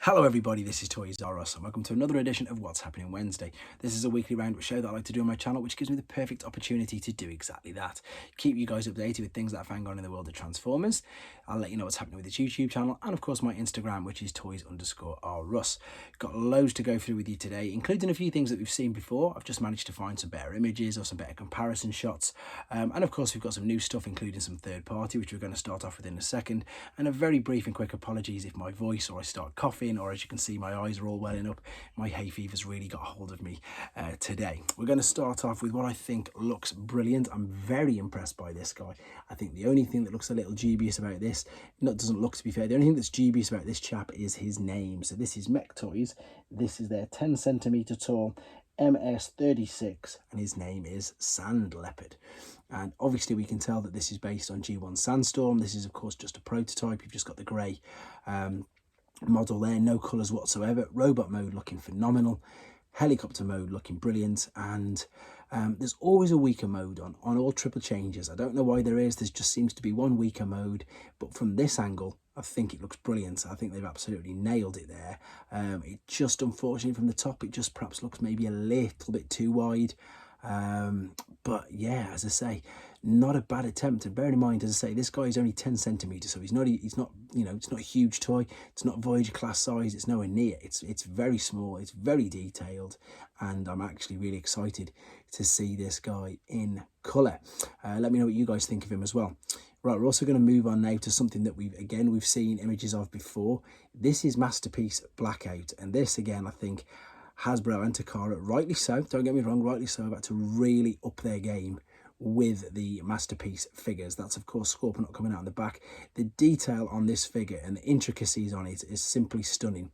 Hello everybody, this is Toys Doros and welcome to another edition of What's Happening Wednesday. This is a weekly roundup show that I like to do on my channel, which gives me the perfect opportunity to do exactly that. Keep you guys updated with things that are going on in the world of Transformers. I'll let you know what's happening with this YouTube channel and of course my Instagram, which is toys_rruss. Got loads to go through with you today, including a few things that we've seen before. I've just managed to find some better images or some better comparison shots. And of course we've got some new stuff, including some third party, which we're going to start off with in a second. And a very brief and quick apologies if my voice or I start coughing, or as you can see my eyes are all welling up. My hay fever's really got a hold of me today. We're going to start off with what I think looks brilliant. I'm very impressed by this guy. I think the only thing that looks a little dubious about this, doesn't look to be fair, the only thing that's dubious about this chap is his name. So this is Mech Toys. This is their 10 centimeter tall MS36 and his name is Sand Leopard. And obviously we can tell that this is based on G1 Sandstorm. This is of course just a prototype. You've just got the grey model there, no colours whatsoever. Robot mode looking phenomenal, helicopter mode looking brilliant, and there's always a weaker mode on all triple changes. I don't know why there just seems to be one weaker mode, but from this angle I think it looks brilliant. I think they've absolutely nailed it there. It just, unfortunately, from the top it just perhaps looks maybe a little bit too wide. But yeah, as I say, not a bad attempt. And bearing in mind, as I say, this guy is only 10 centimeters, so he's not it's not a huge toy. It's not Voyager class size. It's nowhere near. It's very small. It's very detailed, and I'm actually really excited to see this guy in colour. Let me know what you guys think of him as well. Right, we're also going to move on now to something that we've seen images of before. This is Masterpiece Blackout, and this again I think Hasbro and Takara, rightly so, don't get me wrong, rightly so, about to really up their game with the Masterpiece figures. That's of course Scorponok coming out on the back. The detail on this figure and the intricacies on it is simply stunning.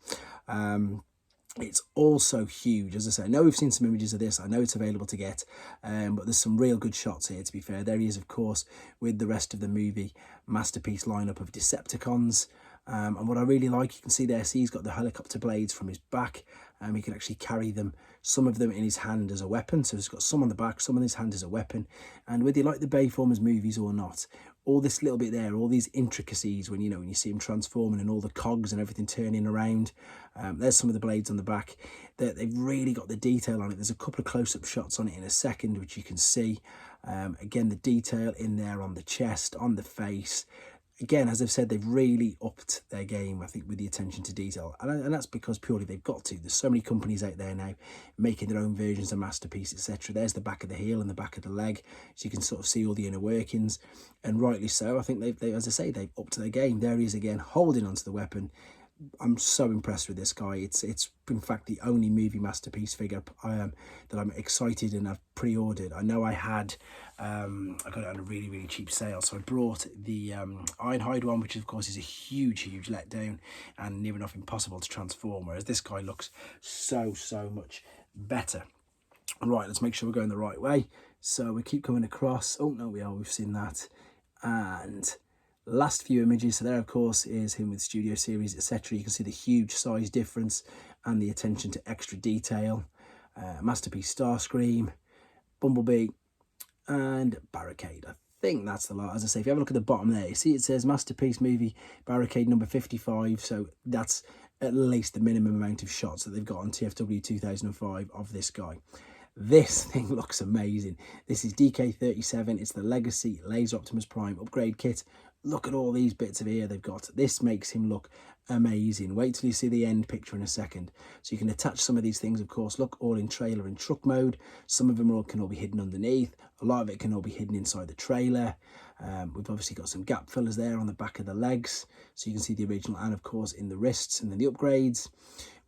It's also huge. As I say, I know we've seen some images of this. I know it's available to get, but there's some real good shots here, to be fair. There he is, of course, with the rest of the movie Masterpiece lineup of Decepticons. And what I really like, you can see there, he's got the helicopter blades from his back. He can actually carry them, some of them in his hand as a weapon. So he's got some on the back, some in his hand as a weapon. And whether you like the Bayformers movies or not, all this little bit there, all these intricacies when you see him transforming and all the cogs and everything turning around. There's some of the blades on the back. They've really got the detail on it. There's a couple of close-up shots on it in a second, which you can see. Again, the detail in there on the chest, on the face. Again, as I've said, they've really upped their game, I think, with the attention to detail. And that's because purely they've got to. There's so many companies out there now making their own versions of Masterpiece, etc. There's the back of the heel and the back of the leg, so you can sort of see all the inner workings. And rightly so. I think they as I say, they've upped their game. There he is again, holding onto the weapon. I'm so impressed with this guy. It's in fact the only movie Masterpiece figure that I'm excited and I've pre-ordered. I know I got it on a really cheap sale, so I brought the Ironhide one, which of course is a huge letdown and near enough impossible to transform, whereas this guy looks so much better. Right, let's make sure we're going the right way. So we keep coming across. Oh no, we've seen that. And last few images, so there of course is him with Studio Series, etc. You can see the huge size difference and the attention to extra detail. Masterpiece Starscream, Bumblebee and Barricade. I think that's the lot. As I say, if you have a look at the bottom there, you see it says Masterpiece Movie Barricade number 55, so that's at least the minimum amount of shots that they've got on TFW 2005 of this guy. This thing looks amazing. This is DK37. It's the Legacy Laser Optimus Prime upgrade kit. Look at all these bits of here they've got. This makes him look amazing. Wait till you see the end picture in a second. So you can attach some of these things, of course, look, all in trailer and truck mode. Some of them can all be hidden underneath. A lot of it can all be hidden inside the trailer. We've obviously got some gap fillers there on the back of the legs, so you can see the original, and of course in the wrists, and then the upgrades.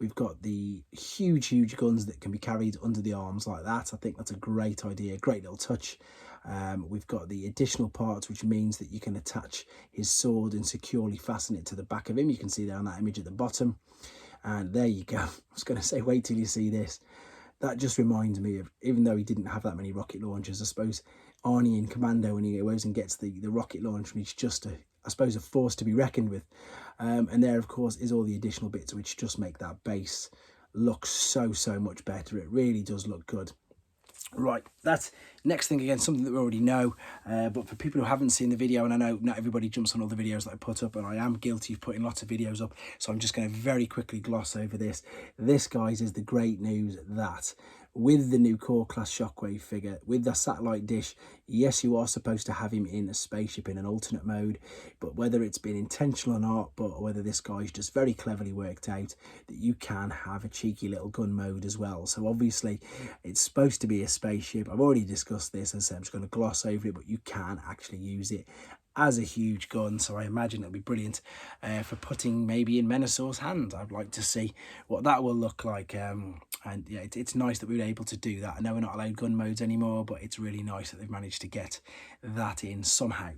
We've got the huge guns that can be carried under the arms like that. I think that's a great idea, great little touch. We've got the additional parts, which means that you can attach his sword and securely fasten it to the back of him. You can see there on that image at the bottom. And there you go. I was going to say, wait till you see this. That just reminds me of, even though he didn't have that many rocket launchers, I suppose Arnie in Commando, when he goes and gets the rocket launch, and he's just I suppose a force to be reckoned with. And there of course is all the additional bits which just make that base look so much better. It really does look good. Right, that's next thing, again, something that we already know, but for people who haven't seen the video, and I know not everybody jumps on all the videos that I put up, and I am guilty of putting lots of videos up, so I'm just going to very quickly gloss over this. This, guys, is the great news that with the new core class Shockwave figure, with the satellite dish, yes, you are supposed to have him in a spaceship in an alternate mode, but whether it's been intentional or not, but whether this guy's just very cleverly worked out that you can have a cheeky little gun mode as well. So obviously it's supposed to be a spaceship. I've already discussed this, as I said, I'm just going to gloss over it, but you can actually use it as a huge gun, so I imagine it'll be brilliant for putting maybe in Menasau's hand. I'd like to see what that will look like, and yeah, it's nice that we were able to do that. I know we're not allowed gun modes anymore, but it's really nice that they've managed to get that in somehow.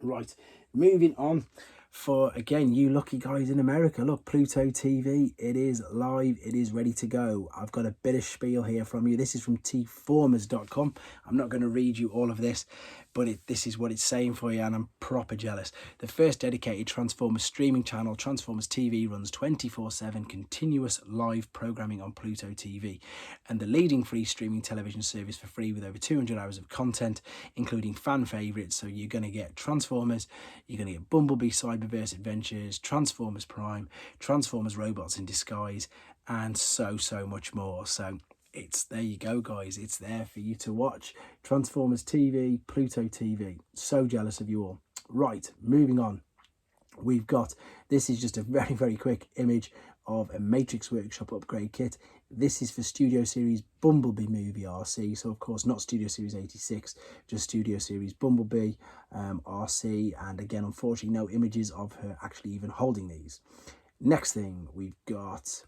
Right, moving on. For, again, you lucky guys in America, look, Pluto TV, it is live, it is ready to go. I've got a bit of spiel here from you. This is from tformers.com. I'm not going to read you all of this, but this is what it's saying for you, and I'm proper jealous. The first dedicated Transformers streaming channel, Transformers TV, runs 24/7 continuous live programming on Pluto TV, and the leading free streaming television service for free with over 200 hours of content, including fan favourites. So you're going to get Transformers, you're going to get Bumblebee Cyberverse Adventures, Transformers Prime, Transformers Robots in Disguise, and so much more. So there you go, guys, it's there for you to watch. Transformers TV, Pluto TV. So jealous of you all. Right, moving on. We've got, this is just a very quick image of a Matrix Workshop upgrade kit. This is for Studio Series Bumblebee Movie RC, so of course not Studio Series 86, just Studio Series Bumblebee RC, and again, unfortunately, no images of her actually even holding these. Next thing we've got,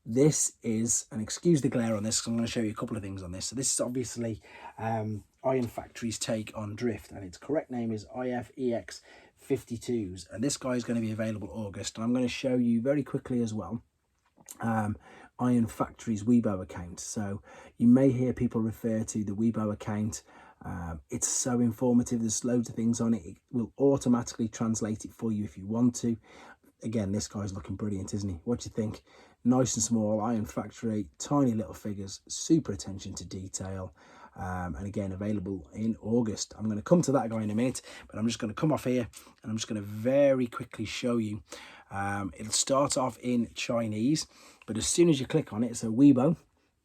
this is, and excuse the glare on this because I'm going to show you a couple of things on this. So this is obviously Iron Factory's take on Drift, and its correct name is IFEX 52s, and this guy is going to be available August, and I'm going to show you very quickly as well Iron Factory's Weibo account. So you may hear people refer to the Weibo account. It's so informative, there's loads of things on it. It will automatically translate it for you if you want to. Again, this guy's looking brilliant, isn't he? What do you think? Nice and small, Iron Factory, tiny little figures, super attention to detail, and again, available in August. I'm going to come to that guy in a minute, but I'm just going to come off here and I'm just going to very quickly show you. It'll start off in Chinese, but as soon as you click on it, so Weibo,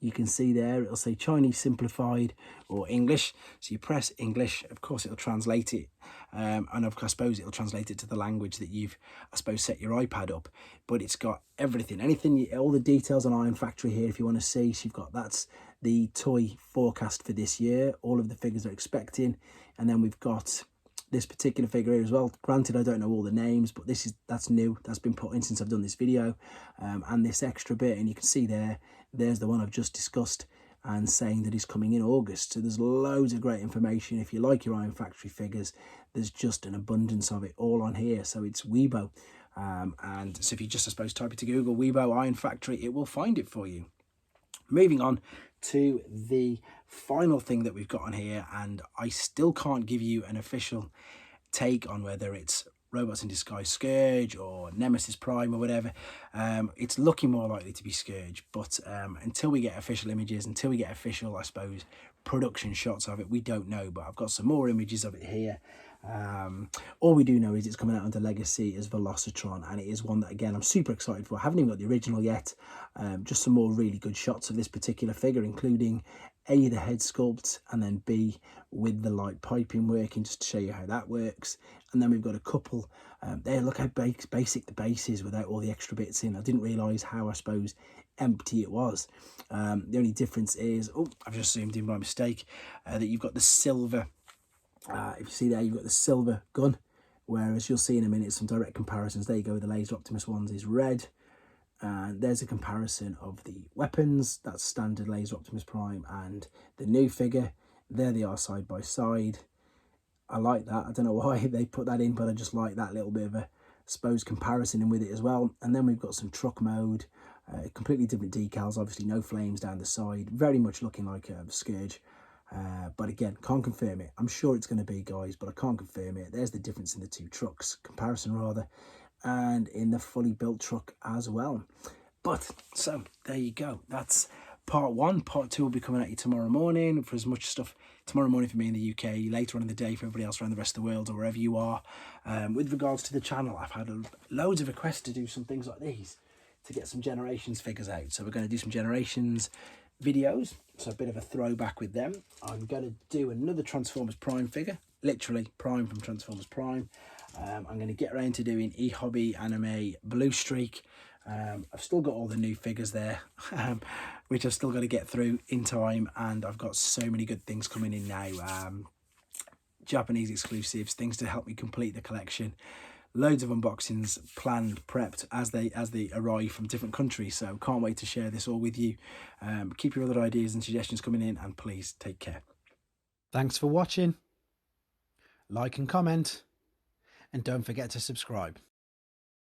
you can see there it'll say Chinese simplified or English. So you press English, of course it'll translate it, and I suppose it'll translate it to the language that you've, I suppose, set your iPad up. But it's got everything, all the details on Iron Factory here if you want to see. So you've got, that's the toy forecast for this year, all of the figures they're expecting, and then we've got this particular figure here as well. Granted, I don't know all the names, but that's new, that's been put in since I've done this video, and this extra bit, and you can see there's the one I've just discussed, and saying that he's coming in August. So there's loads of great information. If you like your Iron Factory figures, there's just an abundance of it all on here. So it's Weibo, and so if you just, I suppose, type it to Google, Weibo Iron Factory, it will find it for you. Moving on to the final thing that we've got on here, and I still can't give you an official take on whether it's Robots in Disguise Scourge or Nemesis Prime or whatever. It's looking more likely to be Scourge, but until we get official images, until we get official, I suppose, production shots of it, we don't know. But I've got some more images of it here. All we do know is it's coming out under Legacy as Velocitron, and it is one that, again, I'm super excited for. I haven't even got the original yet. Just some more really good shots of this particular figure, including A, the head sculpt, and then B, with the light piping working, just to show you how that works. And then we've got a couple there. Look how basic the base is without all the extra bits in. I didn't realise how, I suppose, empty it was. The only difference is, I've just zoomed in by mistake, that you've got the silver. If you see there, you've got the silver gun, whereas you'll see in a minute some direct comparisons. There you go, the Laser Optimus ones is red, and there's a comparison of the weapons. That's standard Laser Optimus Prime and the new figure. There they are side by side. I like that. I don't know why they put that in, but I just like that little bit of a, suppose, comparison in with it as well. And then we've got some truck mode, completely different decals, obviously no flames down the side, very much looking like a Scourge. But again, can't confirm it. I'm sure it's going to be, guys, but I can't confirm it. There's the difference in the two trucks, comparison rather, and in the fully built truck as well. But so there you go, that's part 1. Part 2 will be coming at you tomorrow morning for as much stuff tomorrow morning for me in the UK, later on in the day for everybody else around the rest of the world or wherever you are. With regards to the channel, I've had loads of requests to do some things like these, to get some Generations figures out. So we're going to do some Generations videos, so a bit of a throwback with them. I'm going to do another Transformers Prime figure, literally Prime from Transformers Prime. I'm going to get around to doing eHobby Anime Blue Streak. I've still got all the new figures there, which I've still got to get through in time, and I've got so many good things coming in now. Japanese exclusives, things to help me complete the collection. Loads of unboxings planned, prepped as they arrive from different countries, so can't wait to share this all with you. Keep your other ideas and suggestions coming in, and please take care. Thanks for watching. Like and comment, and don't forget to subscribe.